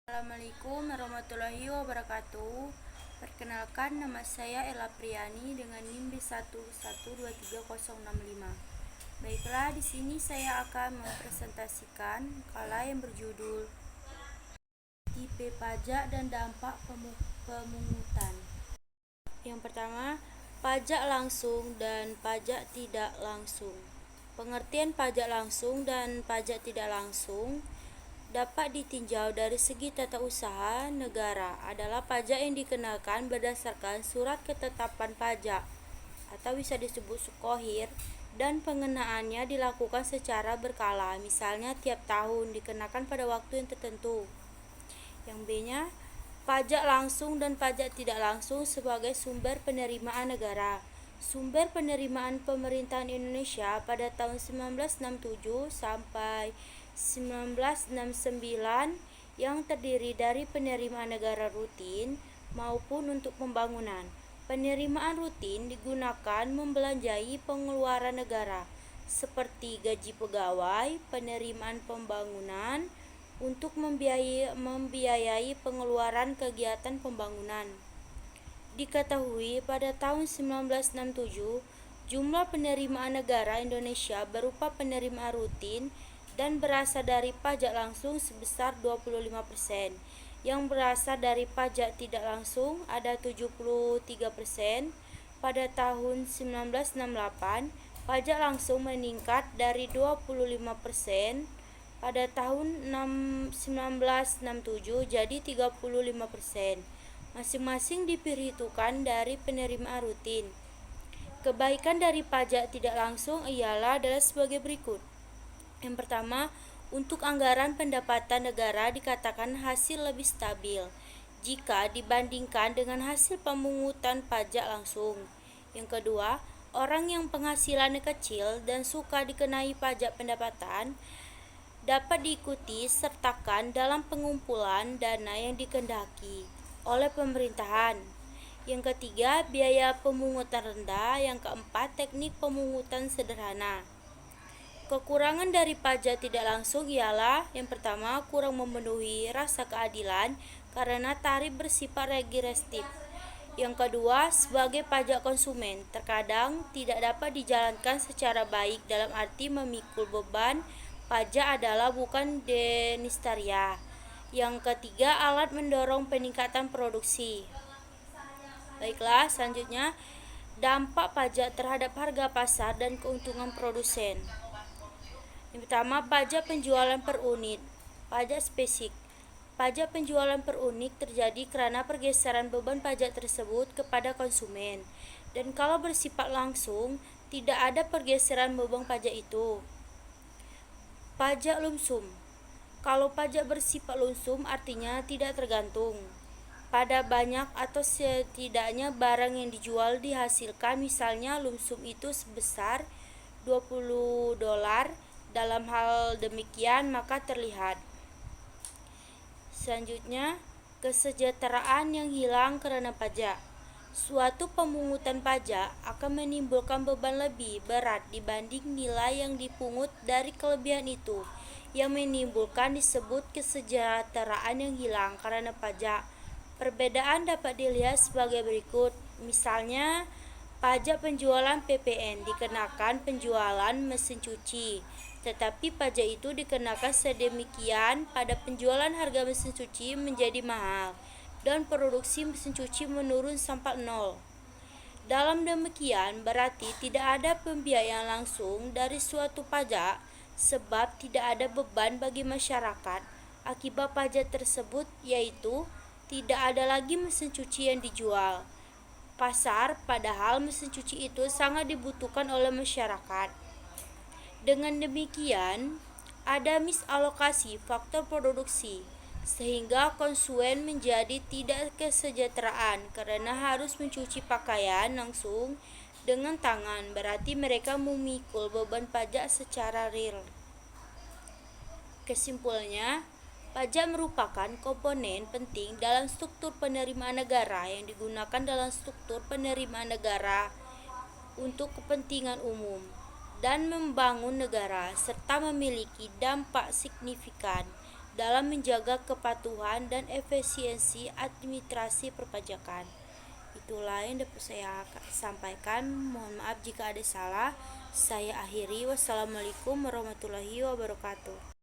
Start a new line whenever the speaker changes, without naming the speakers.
Assalamualaikum warahmatullahi wabarakatuh. Perkenalkan, nama saya Ella Priani dengan NIM B1123065. Baiklah, di sini saya akan mempresentasikan makalah yang berjudul Tipe Pajak dan Dampak Pemungutan. Yang pertama, pajak langsung dan pajak tidak langsung. Pengertian pajak langsung dan pajak tidak langsung dapat ditinjau dari segi tata usaha negara adalah pajak yang dikenakan berdasarkan surat ketetapan pajak atau bisa disebut sukohir, dan pengenaannya dilakukan secara berkala, misalnya tiap tahun dikenakan pada waktu yang tertentu. Yang B-nya, pajak langsung dan pajak tidak langsung sebagai sumber penerimaan negara. Sumber penerimaan pemerintahan Indonesia pada tahun 1967 sampai 1969 yang terdiri dari penerimaan negara rutin maupun untuk pembangunan. Penerimaan rutin digunakan membelanjai pengeluaran negara seperti gaji pegawai, penerimaan pembangunan untuk membiayai pengeluaran kegiatan pembangunan. Diketahui pada tahun 1967, jumlah penerimaan negara Indonesia berupa penerimaan rutin dan berasal dari pajak langsung sebesar 25%. Yang berasal dari pajak tidak langsung ada 73%. Pada tahun 1968, pajak langsung meningkat dari 25% pada tahun 1967 jadi 35%. Masing-masing diperhitungkan dari penerimaan rutin. Kebaikan dari pajak tidak langsung adalah sebagai berikut. Yang pertama, untuk anggaran pendapatan negara dikatakan hasil lebih stabil jika dibandingkan dengan hasil pemungutan pajak langsung. Yang kedua, orang yang penghasilannya kecil dan suka dikenai pajak pendapatan dapat diikuti sertakan dalam pengumpulan dana yang dikehendaki oleh pemerintahan. Yang ketiga, biaya pemungutan rendah. Yang keempat, teknik pemungutan sederhana. Kekurangan dari pajak tidak langsung ialah yang pertama, kurang memenuhi rasa keadilan karena tarif bersifat regresif. Yang kedua, sebagai pajak konsumen, terkadang tidak dapat dijalankan secara baik dalam arti memikul beban pajak adalah bukan denistaria. Yang ketiga, alat mendorong peningkatan produksi. Baiklah, selanjutnya dampak pajak terhadap harga pasar dan keuntungan produsen. Yang pertama, pajak penjualan per unit. Pajak spesifik. Pajak penjualan per unit terjadi karena pergeseran beban pajak tersebut kepada konsumen. Dan kalau bersifat langsung, tidak ada pergeseran beban pajak itu. Pajak lumsum. Kalau pajak bersifat lumsum artinya tidak tergantung pada banyak atau setidaknya barang yang dijual dihasilkan, misalnya lumsum itu sebesar $20. Dalam hal demikian maka terlihat. Selanjutnya, kesejahteraan yang hilang karena pajak. Suatu pemungutan pajak akan menimbulkan beban lebih berat dibanding nilai yang dipungut dari kelebihan itu. Yang menimbulkan disebut kesejahteraan yang hilang karena pajak. Perbedaan dapat dilihat sebagai berikut. Misalnya, pajak penjualan PPN dikenakan penjualan mesin cuci, tetapi pajak itu dikenakan sedemikian pada penjualan harga mesin cuci menjadi mahal dan produksi mesin cuci menurun sampai nol. Dalam demikian berarti tidak ada pembiayaan langsung dari suatu pajak sebab tidak ada beban bagi masyarakat akibat pajak tersebut, yaitu tidak ada lagi mesin cuci yang dijual pasar, padahal mesin cuci itu sangat dibutuhkan oleh masyarakat. Dengan demikian, ada misalokasi faktor produksi, sehingga konsumen menjadi tidak kesejahteraan karena harus mencuci pakaian langsung dengan tangan, berarti mereka memikul beban pajak secara real. Kesimpulannya, pajak merupakan komponen penting dalam struktur penerimaan negara yang digunakan dalam struktur penerimaan negara untuk kepentingan umum dan membangun negara, serta memiliki dampak signifikan dalam menjaga kepatuhan dan efisiensi administrasi perpajakan. Itulah yang dapat saya sampaikan. Mohon maaf jika ada salah. Saya akhiri. Wassalamualaikum warahmatullahi wabarakatuh.